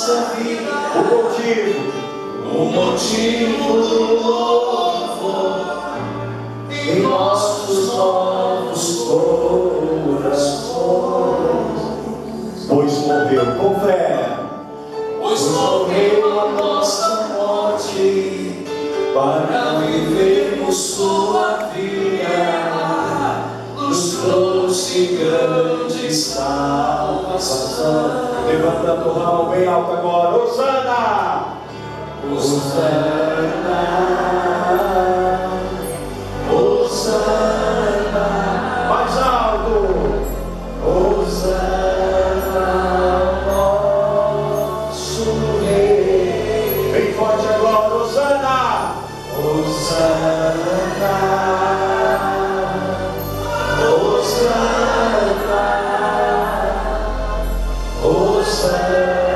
nossa vida, o motivo do louvor em nossos novos corações. Pois morreu com fé, Pois morreu a nossa morte para vivermos sua vida, nos trouxe grande salvação. levanta a tua mão bem alta agora, Hosana! Hosana, Hosana, Mais alto! Hosana, nosso Rei. Bem forte agora, Hosana! Hosana, Hosana, Hosana.